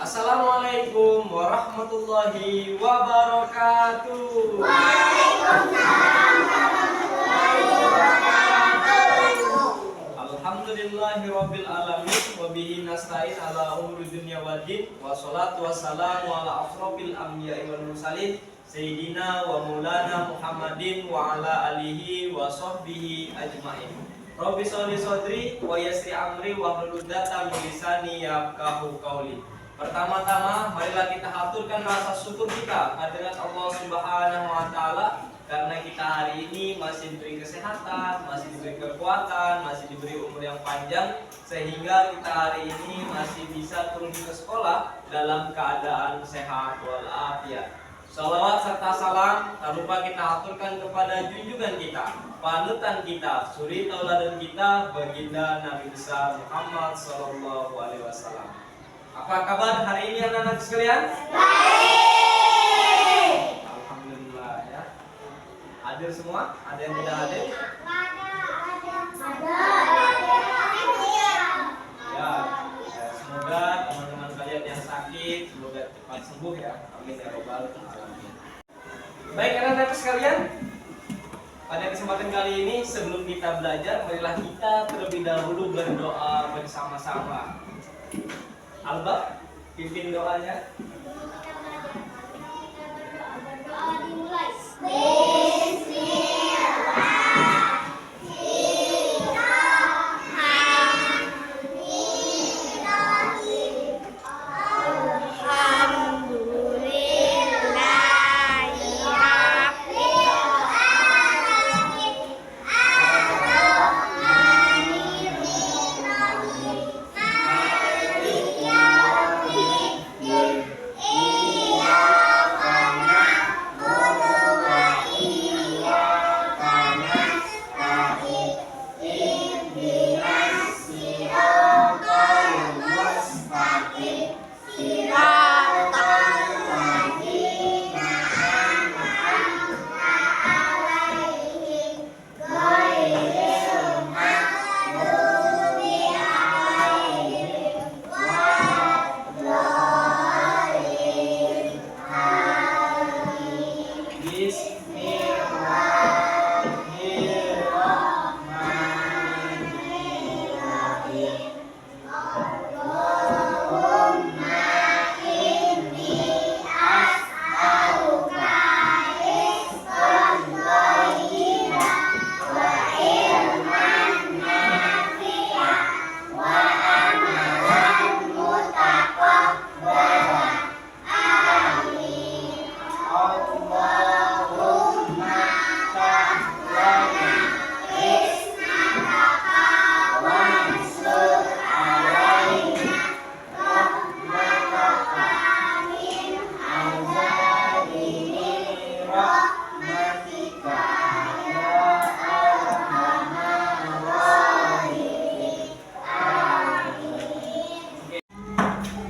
Assalamualaikum warahmatullahi wabarakatuh. Waalaikumsalam warahmatullahi wabarakatuh. Alhamdulillahirabbil alamin wa bihi nasta'in ala umuri dunya waddin wassalatu wassalamu ala asrofil anbiya'i wal mursalin sayyidina wa maulana Muhammadin wa ala alihi wa sahbihi ajmain. Rabbi sholli shodri wa yassir amri wa hlul 'uqdatam min lisani yafqahu qawli. Pertama-tama marilah kita haturkan rasa syukur kita kehadirat Allah Subhanahu wa taala karena kita hari ini masih diberi kesehatan, masih diberi kekuatan, masih diberi umur yang panjang sehingga kita hari ini masih bisa turun ke sekolah dalam keadaan sehat walafiat. Salawat serta salam tak lupa kita aturkan kepada junjungan kita, panutan kita, suri tauladan kita, baginda Nabi besar Muhammad sallallahu alaihi wasallam. Apa kabar hari ini anak-anak sekalian? Baik. Alhamdulillah ya. Hadir semua? Ada yang tidak hadir? Ya, semoga teman-teman kalian yang sakit semoga cepat sembuh ya. Amin ya robbal alamin. Baik anak-anak sekalian, pada kesempatan kali ini sebelum kita belajar, marilah kita terlebih dahulu berdoa bersama-sama. Alba, pimpin doanya. Berdoa dimulai.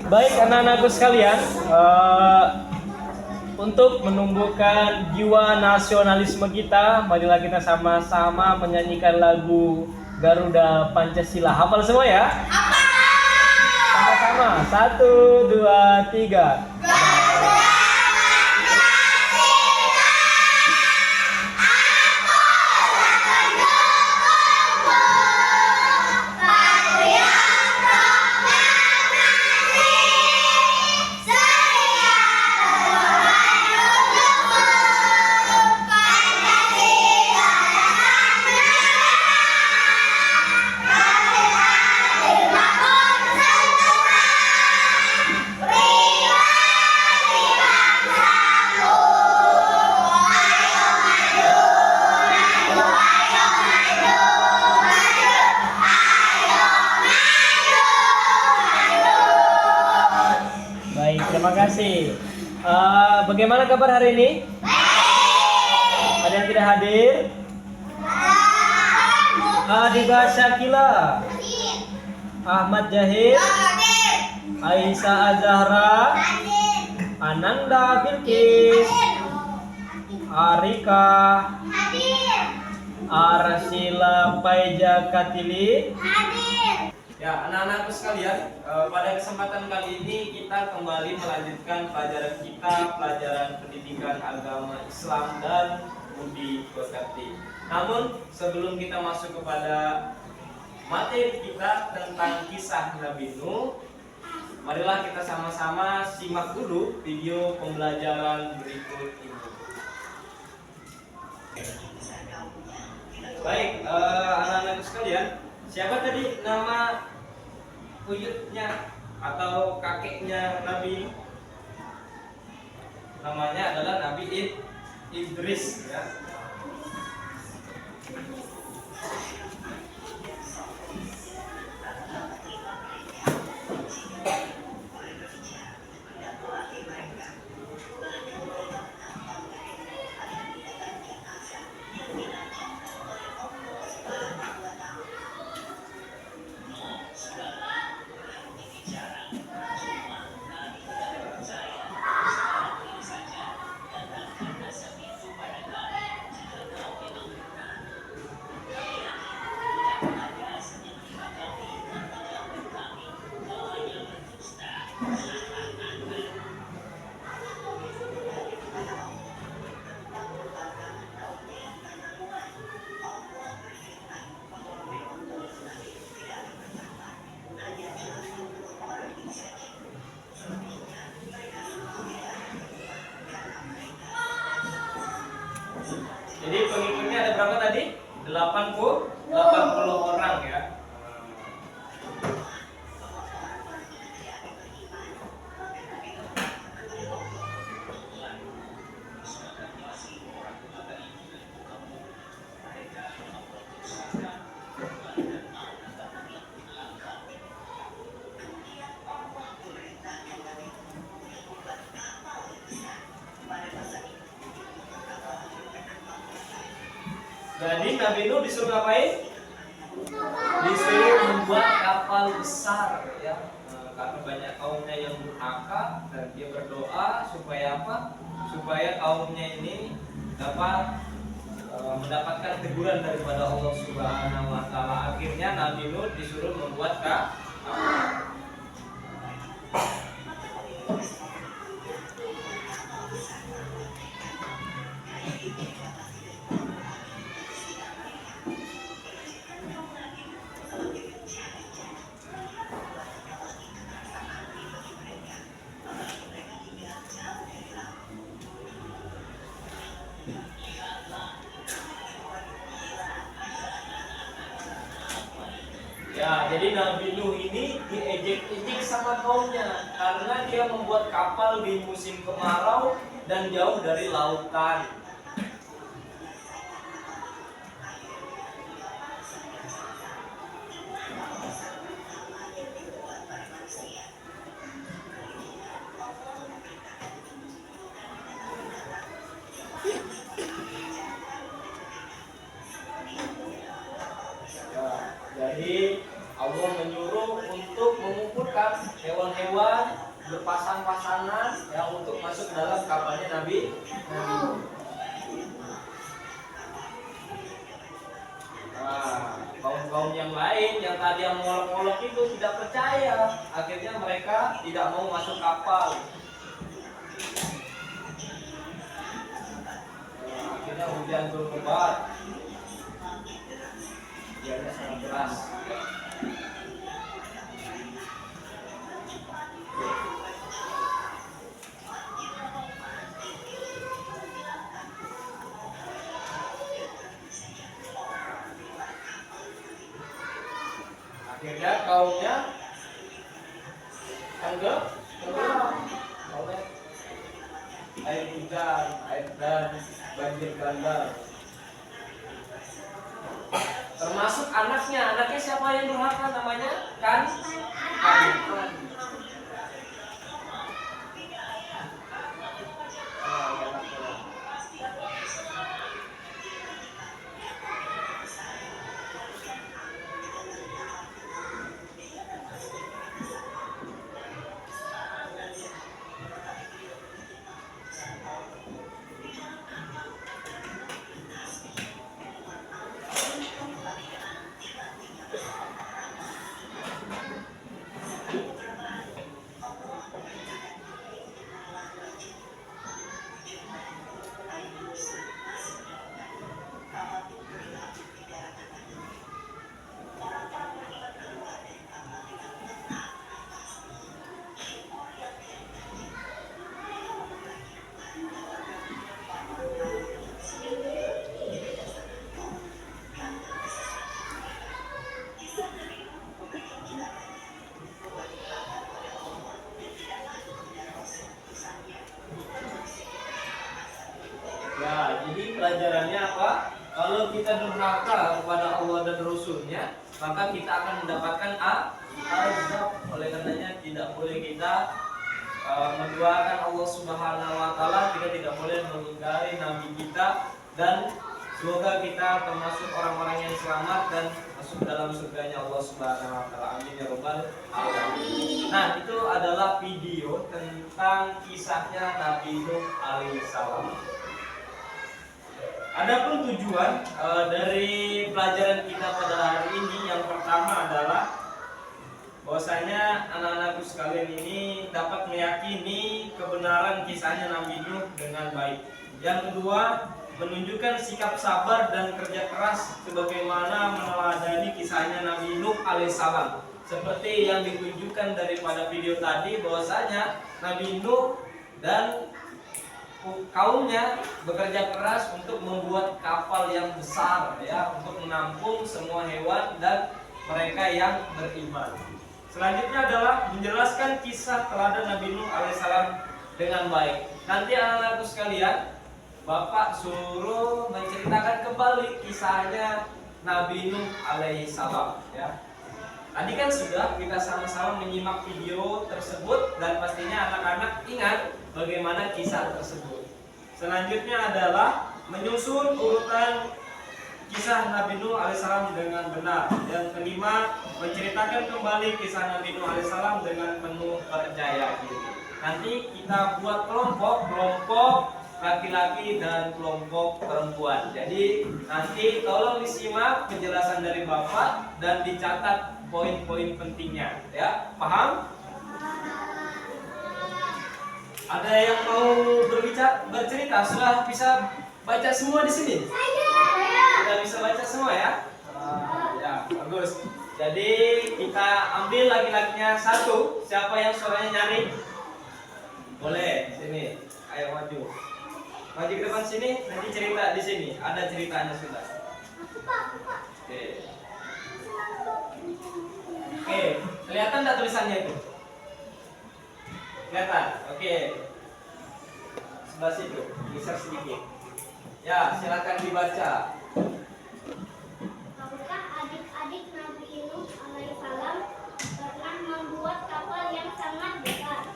Baik anak-anakku sekalian, untuk menumbuhkan jiwa nasionalisme kita, marilah kita sama-sama menyanyikan lagu Garuda Pancasila. Hafal semua ya? Sama-sama. 1, 2, 3. Terima kasih. Bagaimana kabar hari ini? Ada yang tidak hadir? Adiba Syakila, Ahmad Jahid, Aisyah Azahra, Ananda Bilkis, Arika, Arsila Paijakatili, Ya, anak-anakku sekalian, pada kesempatan kali ini kita kembali melanjutkan pelajaran kita, pelajaran pendidikan agama Islam dan budi pekerti. Namun, sebelum kita masuk kepada materi kita tentang kisah Nabi Nuh, marilah kita sama-sama simak dulu video pembelajaran berikut ini. Baik, anak-anakku sekalian, siapa tadi nama buyutnya atau kakeknya Nabi? Namanya adalah Nabi Idris ya. Jadi pengikutnya ada berapa tadi? 80 orang ya. Jadi Nabi Nuh disuruh ngapain? Disuruh membuat kapal besar ya. Karena banyak kaumnya yang durhaka dan dia berdoa supaya apa? Supaya kaumnya ini dapat mendapatkan teguran daripada Allah Subhanahu wa taala. Akhirnya Nabi Nuh disuruh membuat kapal. Ya, jadi Nabi Nuh ini diejek-ejek sama kaumnya karena dia membuat kapal di musim kemarau dan jauh dari lautan. Jadi Allah menyuruh untuk mengumpulkan hewan-hewan berpasang-pasangan yang untuk masuk dalam kapalnya Nabi. Nah, kaum-kaum yang lain yang tadi yang ngolok-ngolok itu tidak percaya. Akhirnya mereka tidak mau masuk kapal. Akhirnya hujan turun lebat. Hujannya sangat deras. Akhirnya kaumnya tenggelam oleh air hujan, air dan banjir bandang. Termasuk anaknya siapa yang durhaka namanya? Kan? pelajarannya apa? Kalau kita durhaka kepada Allah dan Rasulnya, maka kita akan mendapatkan azab. Oleh karenanya tidak boleh kita menduakan Allah Subhanahu wa taala, kita tidak boleh mengingkari nabi kita, dan semoga kita termasuk orang-orang yang selamat dan masuk dalam surganya Allah Subhanahu wa taala. Amin ya rabbal alamin. Nah, itu adalah video tentang kisahnya Nabi Nuh alaihissalam. Adapun tujuan dari pelajaran kita pada hari ini, yang pertama adalah bahwasanya anak-anakku sekalian ini dapat meyakini kebenaran kisahnya Nabi Nuh dengan baik. Yang kedua, menunjukkan sikap sabar dan kerja keras sebagaimana meneladani kisahnya Nabi Nuh alaihissalam. Seperti yang ditunjukkan daripada video tadi, bahwasanya Nabi Nuh dan kaumnya bekerja keras untuk membuat kapal yang besar, ya, untuk menampung semua hewan dan mereka yang beriman. Selanjutnya adalah menjelaskan kisah teladan Nabi Nuh alaihissalam dengan baik. Nanti anak-anakku sekalian, Bapak suruh menceritakan kembali kisahnya Nabi Nuh alaihissalam, ya. Tadi kan sudah kita sama-sama menyimak video tersebut dan pastinya anak-anak ingat bagaimana kisah tersebut. Selanjutnya adalah menyusun urutan kisah Nabi Nuh alaihissalam dengan benar. Yang kelima, menceritakan kembali kisah Nabi Nuh alaihissalam dengan penuh percaya diri. Nanti kita buat kelompok laki-laki dan kelompok perempuan. Jadi nanti tolong disimak penjelasan dari Bapak dan dicatat poin-poin pentingnya, ya. Paham? Ada yang mau bercerita? Sudah bisa baca semua di sini? Sudah bisa baca semua, ya? Ya, bagus. Jadi kita ambil laki-lakinya satu. Siapa yang suaranya nyaring? Boleh, sini. Ayo maju. Maju ke depan sini, nanti cerita di sini. Ada ceritanya sudah. Oke. Oke, kelihatan enggak tulisannya itu? Kelihatan? Oke. Sebelah situ, geser sedikit. Ya, silakan dibaca. Apakah adik-adik Nabi Nuh alaihissalam pernah membuat kapal yang sangat besar?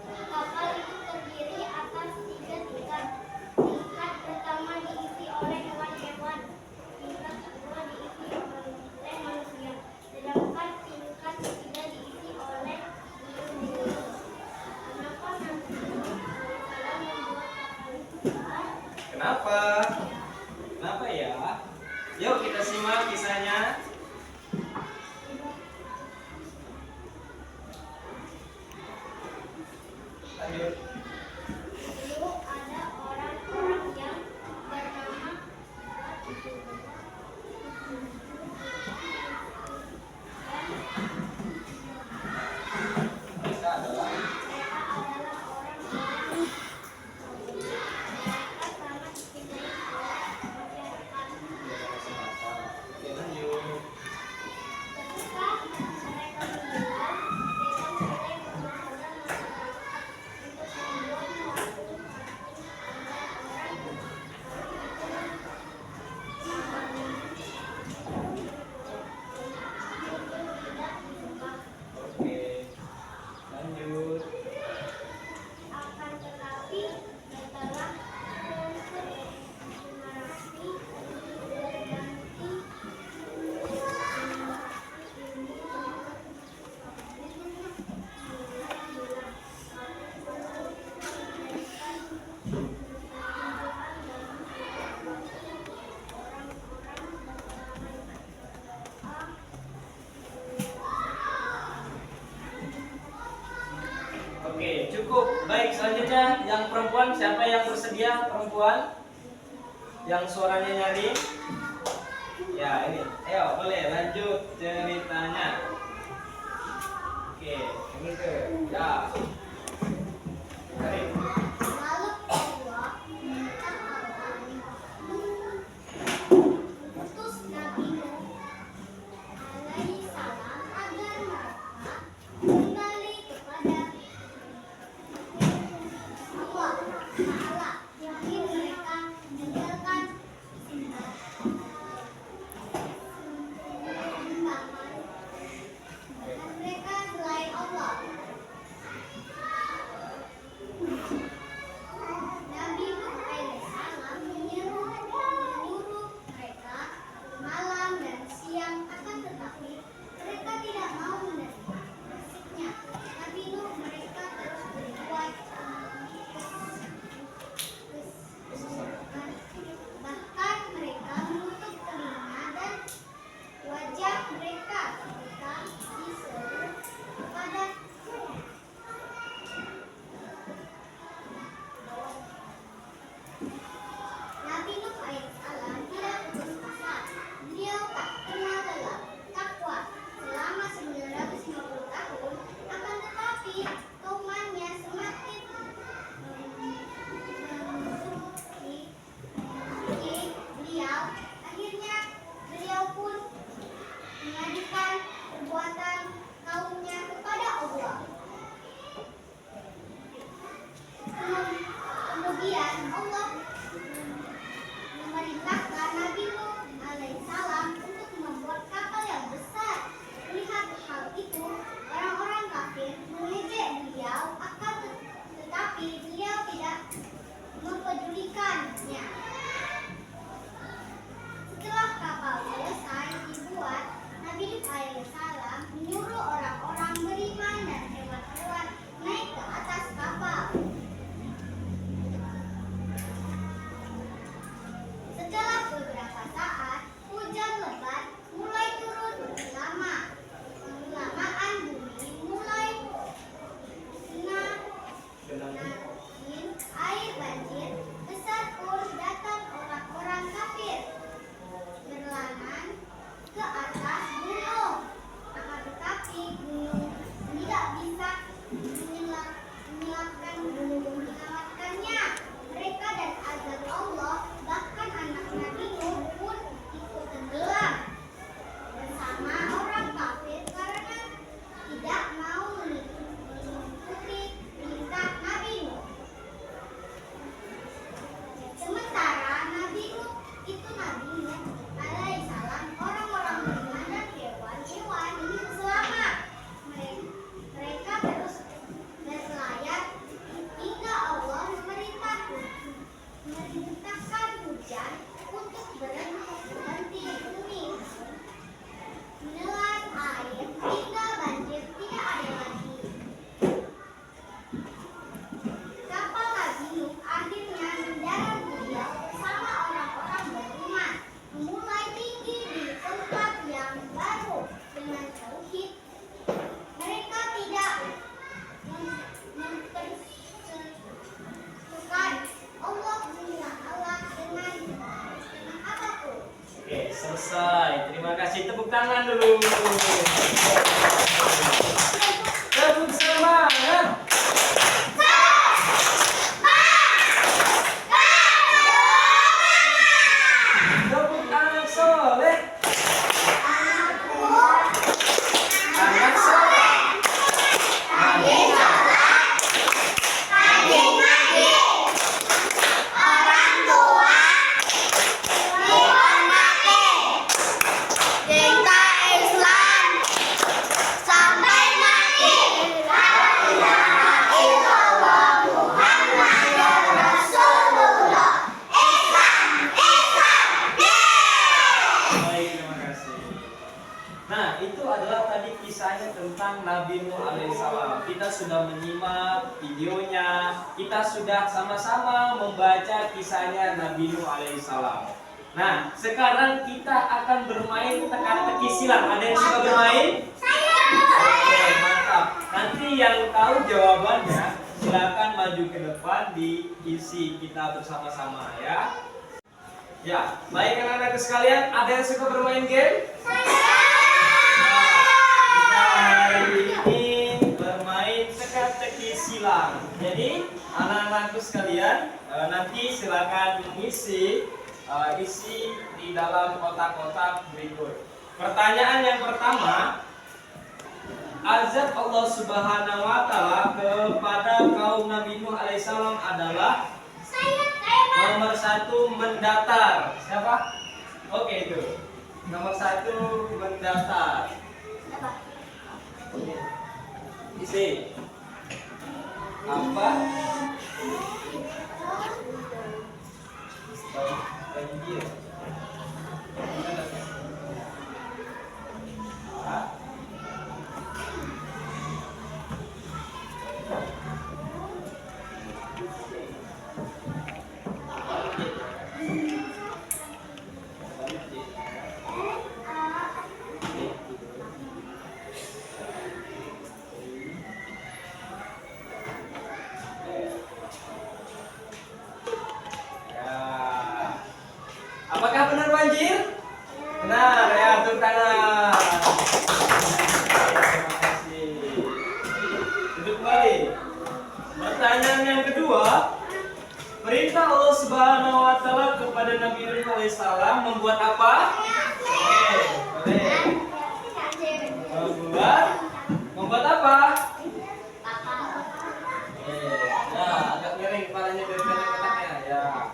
Kapal itu terdiri atas 3 tingkat. Tingkat pertama diisi oleh hewan-hewan. Tingkat kedua diisi oleh manusia. Sedangkan tingkat ketiga diisi oleh burung-burung. Kenapa Nabi Nuh alaihissalam membuat kapal itu besar? Kenapa? Kenapa ya? Yuk kita simak kisahnya. Lanjut. Dulu ada orang-orang yang bernama Kita adalah mereka adalah orang-orang mereka sangat dicintai oleh masyarakat. Oke, lanjut. Ketika mereka meninggal, mereka mulai memanggil masyarakat untuk membuat suatu patung agar orang itu tidak disembah. Oke, lanjut. Akan tetapi setelah generasi berganti Oke, cukup. Baik, selanjutnya yang perempuan, siapa yang bersedia? Perempuan yang suaranya nyaring. Ya, ini. Ayo, boleh lanjut ceritanya. Oke, ini ke. Ya. Tarik. Lalu Allah minta utus Nabi Nuh alaihissalam agar mereka kembali kepada Allah Ta'ala. Jadi mereka meninggalkan alaihissalam menyuruh orang-orang beriman dan hewan-hewan naik ke atas kapal. Setelah beberapa saat, hujan lebat mulai turun lebih lama. Kelamaan bumi mulai genangan air banjir besar pun datang orang-orang kafir berlanan ke atas gunung. Akan tetapi gunung tidak bisa menyelamatkannya. Mereka dan azab Allah, bahkan anak Nabi Nuh pun ikut tenggelam bersama orang kafir karena tidak mau mengikuti perintah Nabi Nuh. Sementara Nabi Nuh alaihissalam, orang-orang beriman dan hewan-hewan ini selamat. Mereka terus berlayar hingga Allah memerintahkan hujan untuk berhenti. Bumi menelan air hingga banjir tidak ada lagi. Kapal Nabi Nuh akhirnya mendarat beliau bersama orang-orang beriman, memulai tinggi di tempat yang baru dengan tauhid. Mereka tidak mempersukai Allah dengan apapun. Oke, selesai. Terima kasih. Tepuk tangan dulu. Tepuk semangat. Tepuk anak soleh. Anak soleh. Orang tua dihormati, cinta Islam sampai mati. La ilaha illallah Muhammadur Rasulullah. Islam, Islam, Baik, terima kasih. Nah, itu adalah tadi kisahnya tentang Nabi Nuh alaihissalam. Kita sudah menyimak videonya, kita sudah sama-sama membaca kisahnya Nabi Nuh alaihissalam. Nah, sekarang kita akan bermain teka-teki silang. Ada yang suka bermain? Oke, mantap. Nanti yang tahu jawabannya silakan maju ke depan diisi kita bersama-sama ya. Ya, baik anak-anak sekalian, ada yang suka bermain game? Kita hari ini bermain teka-teki silang. Jadi anak-anakku sekalian, nanti silakan isi di dalam kotak-kotak berikut. Pertanyaan yang pertama, azab Allah Subhanahu wa taala kepada kaum Nabi Nuh alaihissalam adalah nomor 1 mendatar. Siapa? Oke, itu. Nomor 1 mendatar. Isi. Apa? Banjir. Apakah benar banjir? Benar ya, tepuk tangan. Terima kasih. Duduk kembali. Pertanyaan yang kedua, perintah Allah Subhanahu wa taala kepada Nabi Nuh alaihissalam membuat apa? Oke, boleh. Membuat apa? Nah, agak miring kepalanya dari kotaknya ya.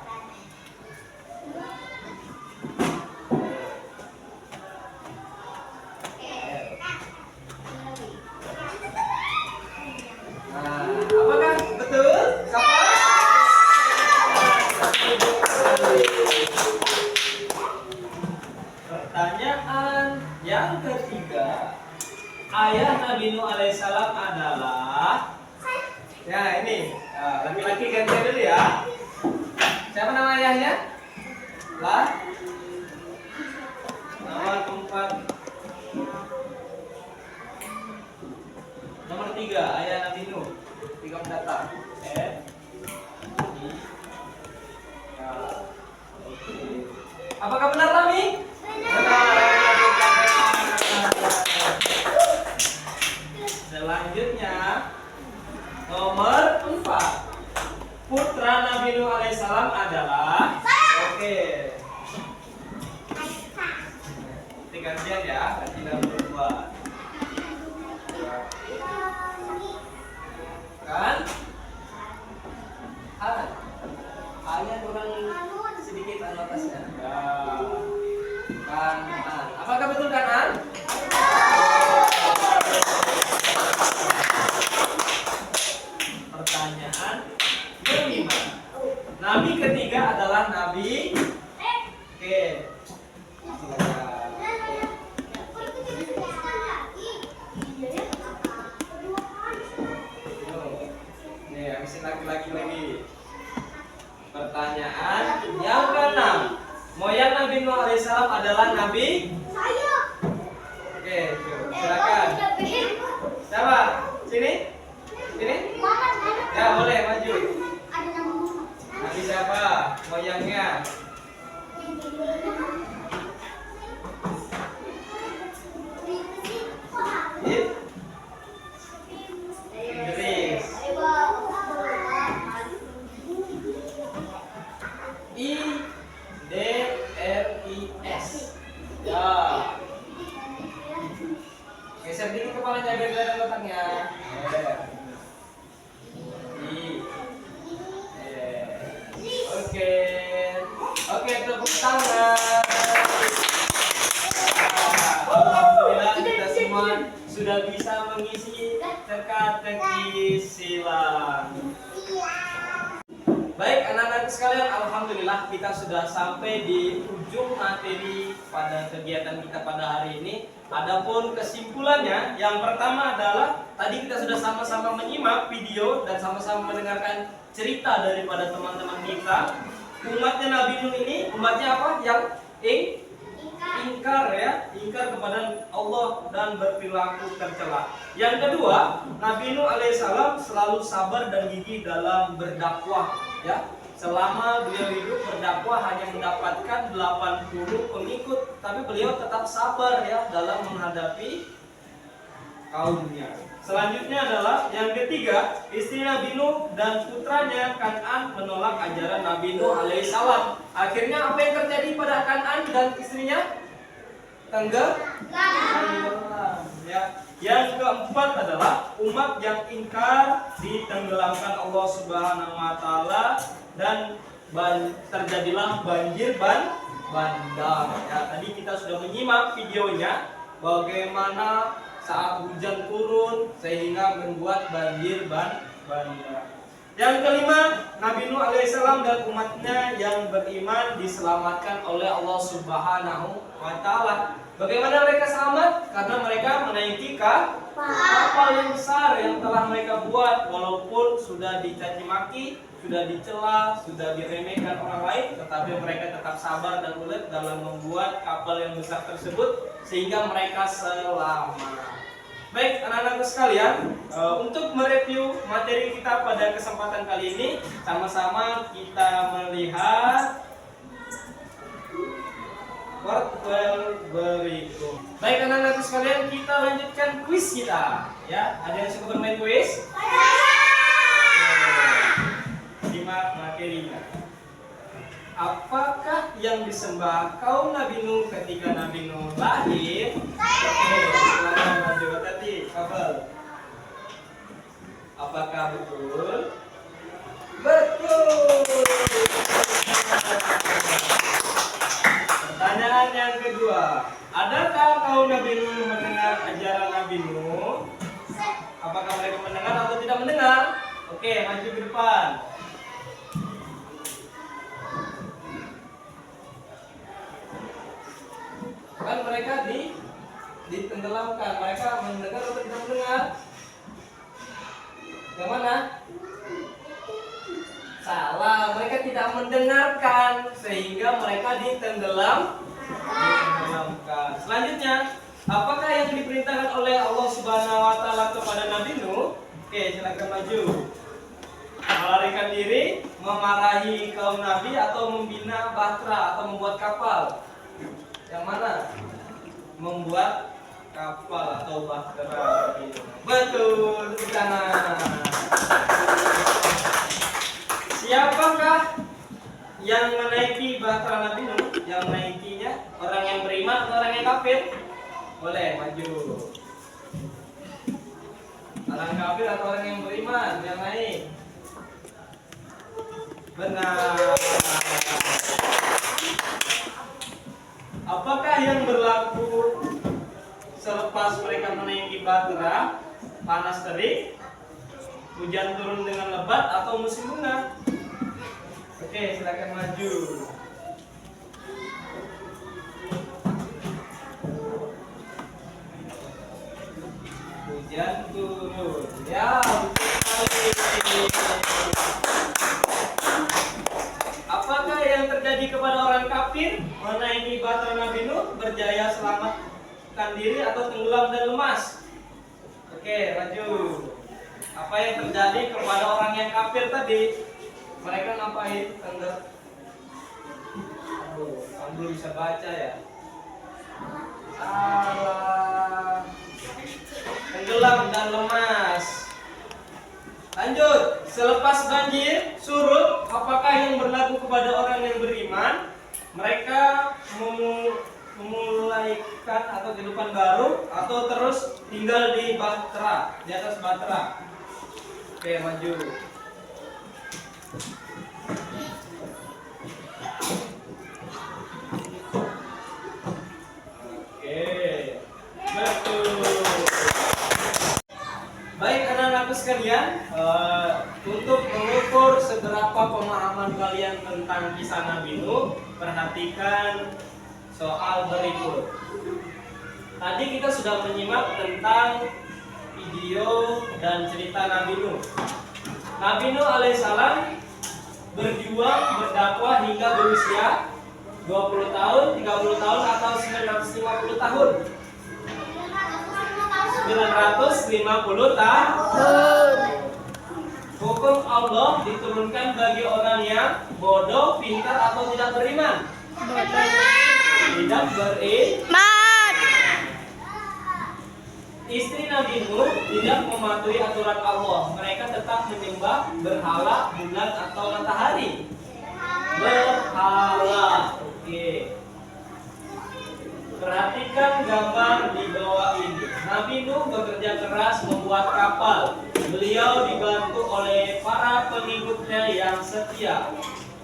Apakah betul? Siapa? Pertanyaan yang ketiga. tiga. Ayah Nabi Nuh alaihissalam adalah, ya ini laki-laki gantian dulu ya. Siapa nama ayahnya? Nomor 4. Nomor 3, ayah Nabi Nuh. 3 mendatang. Oke. Apakah benar, Rami? Benar. Selanjutnya nomor 4. Putra Nabi Nuh alaihissalam adalah, oke. Gantian ya, ganti dalam berdua. Kan? Hanya kurang sedikit atasnya. Kanan. Apakah betul kanan? Pertanyaan kelima. Nabi ketiga adalah Nabi. Oke. Laki-laki lagi. Pertanyaan yang keenam. Moyang Nabi Nuh alaihissalam adalah Nabi. Saya. Oke, silakan. Siapa? Sini. Sini. Ya boleh maju. Ada nama Muhammad. Nabi siapa? Moyangnya. Idris. IDRIS. Ya. Geser dikit kepalanya biar kelihatan letaknya. Oke. Oke, tepuk tangan. Alhamdulillah kita semua sudah bisa mengisi teka-teki silang. Baik anak-anak sekalian, alhamdulillah kita sudah sampai di ujung materi pada kegiatan kita pada hari ini. Adapun kesimpulannya, yang pertama adalah tadi kita sudah sama-sama menyimak video dan sama-sama mendengarkan cerita daripada teman-teman kita. Umatnya Nabi Nuh ini, umatnya apa? Yang ingkar ya, ingkar kepada Allah dan berperilaku tercela. Yang kedua, Nabi Nuh alaihissalam selalu sabar dan gigih dalam berdakwah ya. Selama beliau hidup berdakwah hanya mendapatkan 80 pengikut, tapi beliau tetap sabar ya dalam menghadapi kaumnya. Selanjutnya adalah yang ketiga, istri Nabi Nuh dan putranya Kan'an menolak ajaran Nabi Nuh alaihissalam. Akhirnya apa yang terjadi pada Kan'an dan istrinya? Tenggelam. Ya. Yang keempat adalah umat yang ingkar ditenggelamkan Allah Subhanahu wa taala dan terjadilah banjir bandang. Ya, tadi kita sudah menyimak videonya bagaimana saat hujan turun sehingga membuat banjir bandang. Yang kelima, Nabi Nuh alaihissalam dan umatnya yang beriman diselamatkan oleh Allah Subhanahu wa taala. Bagaimana mereka selamat? Karena mereka menaiki kapal yang besar yang telah mereka buat, walaupun sudah dicaci maki, sudah dicela, sudah diremehkan orang lain, tetapi mereka tetap sabar dan ulet dalam membuat kapal yang besar tersebut sehingga mereka selamat. Baik anak-anakku sekalian, untuk mereview materi kita pada kesempatan kali ini, sama-sama kita melihat workflow berikut. Baik anak-anakku sekalian, kita lanjutkan kuis kita. Ya, ada yang suka bermain kuis? Simak materinya. Apakah yang disembah kaum Nabi Nuh ketika Nabi Nuh lahir? Silakan maju tadi, kabel. Apakah betul? Betul. Pertanyaan yang kedua, adakah kaum Nabi Nuh mendengar ajaran Nabi Nuh? Apakah mereka mendengar atau tidak mendengar? Oke, maju ke depan. Kan mereka ditenggelamkan. Mereka mendengar atau tidak mendengar? Yang mana? Salah, mereka tidak mendengarkan sehingga mereka ditenggelamkan. Selanjutnya, apakah yang diperintahkan oleh Allah Subhanahu wa taala kepada Nabi Nuh? Oke, silakan maju. Melarikan diri, memarahi kaum nabi, atau membina bahtera atau membuat kapal? Yang mana? Membuat kapal atau bahtera. Betul, di sana. Siapakah yang menaiki bahtera Nabi Nuh? Yang menaikinya orang yang beriman atau orang yang kafir? Boleh maju. Orang kafir atau orang yang beriman yang naik? Benar. Apakah yang berlaku selepas mereka menaiki bahtera? Panas terik, hujan turun dengan lebat, atau musim bunga? Oke, silakan maju. Hujan turun. Ya, betul sekali. Apakah yang terjadi kepada orang kafir menaiki bahtera Nabi Nuh, berjaya selamatkan diri atau tenggelam dan lemas? Oke, maju. Apa yang terjadi kepada orang yang kafir tadi? Mereka ngapain? Kamu belum bisa baca ya? Salah. Tenggelam dan lemas. Lanjut. Selepas banjir surut, apakah yang berlaku kepada orang yang beriman? Mereka memulaikan atau kehidupan baru, atau terus tinggal di bahtera, di atas bahtera? Oke, maju. Oke, betul. Baik anak-anakku sekalian, untuk mengukur seberapa pemahaman kalian tentang kisah Nabi Nuh, perhatikan soal berikut. Tadi kita sudah menyimak tentang video dan cerita Nabi Nuh. Nabi Nuh alaihissalam berjuang berdakwah hingga berusia 20 tahun, 30 tahun, atau 950 tahun. 950 tahun. Hukum Allah diturunkan bagi orang yang bodoh, pintar, atau tidak beriman. Tidak beriman. Istri Nabi Nuh tidak mematuhi aturan Allah. Mereka tetap menyembah berhala, bulan, atau matahari. Berhala. Oke. Perhatikan gambar di bawah ini. Nabi Nuh bekerja keras membuat kapal. Beliau dibantu oleh para pengikutnya yang setia.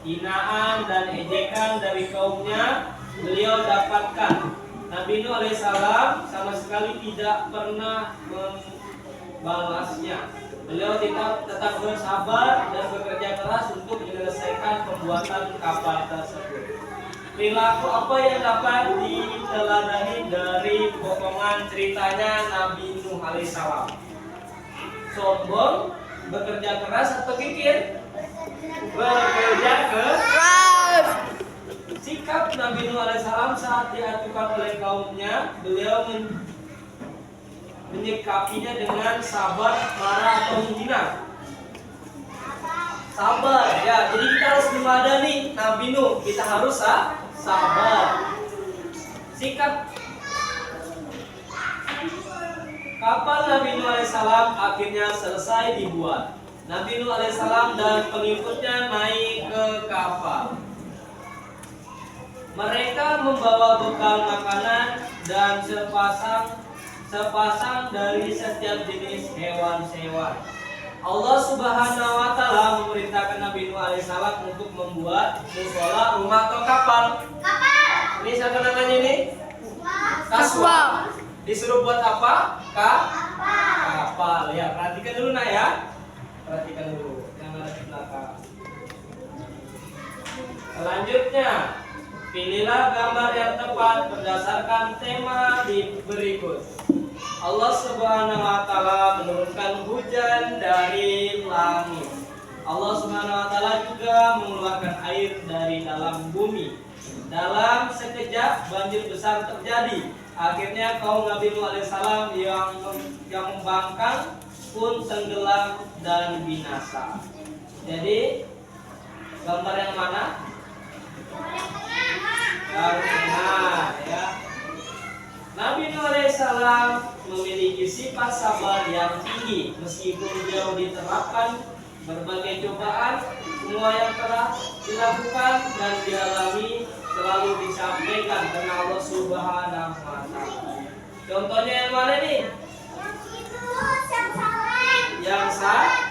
Hinaan dan ejekan dari kaumnya beliau dapatkan. Nabi Nuh alaihissalam sama sekali tidak pernah membalasnya. Beliau tetap bersabar dan bekerja keras untuk menyelesaikan pembuatan kapal tersebut. Perilaku apa yang dapat diteladani dari potongan ceritanya Nabi Nuh alaihissalam? Sombong, bekerja keras, atau kikir? Bekerja keras. Sikap Nabi Nuh alaihissalam saat diajukan oleh kaumnya, beliau menyikapinya dengan sabar, marah, atau menghina. Sabar, ya. Jadi kita harus meladani Nabi Nuh. Kita harus sabar. Sikap kapal Nabi Nuh alaihissalam akhirnya selesai dibuat. Nabi Nuh alaihissalam dan pengikutnya naik ke kapal. Mereka membawa bekal makanan dan sepasang dari setiap jenis hewan-hewan. Allah Subhanahu wa taala memerintahkan Nabi Nuh alaihissalam untuk membuat musola, rumah, atau kapal. Ini siapa namanya ini? Kaswa. Disuruh buat apa? Kapal. Ya, perhatikan dulu nak ya. Perhatikan dulu. Yang ada di belakang. Selanjutnya, Pilihlah gambar yang tepat berdasarkan tema di berikut. Allah Subhanahu wa taala menurunkan hujan dari langit. Allah Subhanahu wa taala juga mengeluarkan air dari dalam bumi. Dalam sekejap banjir besar terjadi. Akhirnya kaum Nabi Nuh alaihissalam yang membangkang pun tenggelam dan binasa. Jadi gambar yang mana? Yang tengah, ya. Nabi Nuh alaihissalam memiliki sifat sabar yang tinggi meskipun beliau diterapkan berbagai cobaan. Semua yang telah dilakukan dan dialami selalu disampaikan karena Allah Subhanahu wa taala. Contohnya yang mana nih? Yang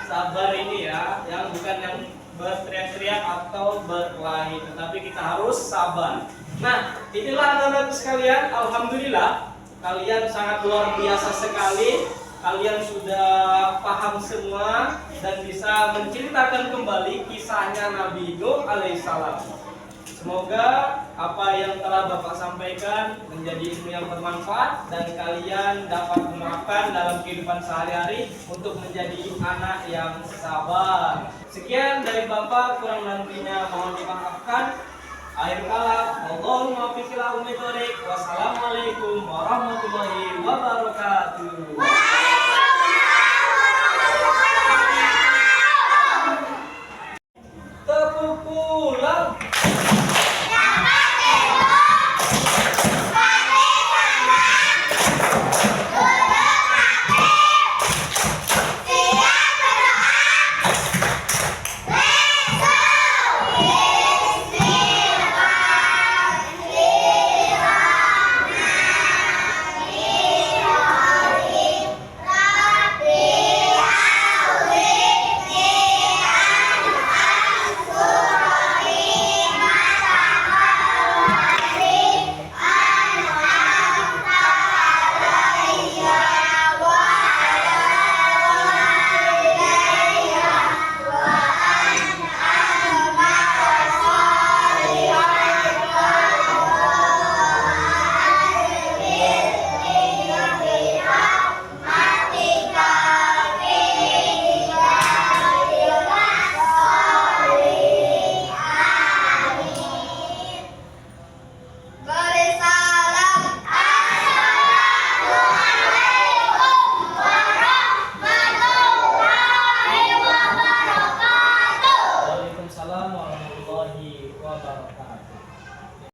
sabar ini ya, yang bukan yang berteriak-teriak atau berkelahi, tetapi kita harus sabar. Nah, inilah anak-anak sekalian, alhamdulillah kalian sangat luar biasa sekali. Kalian sudah paham semua dan bisa menceritakan kembali kisahnya Nabi Nuh alaihissalam. Semoga apa yang telah Bapak sampaikan menjadi ilmu yang bermanfaat dan kalian dapat menerapkan dalam kehidupan sehari-hari untuk menjadi anak yang sabar. Sekian dari Bapak, kurang lebihnya mohon dimaafkan. Akhir kalam, Allahumma fiqhil ummi thoriq. Wassalamualaikum warahmatullahi wabarakatuh. Tepuk pulang. Waalaikumsalam warahmatullahi wabarakatuh.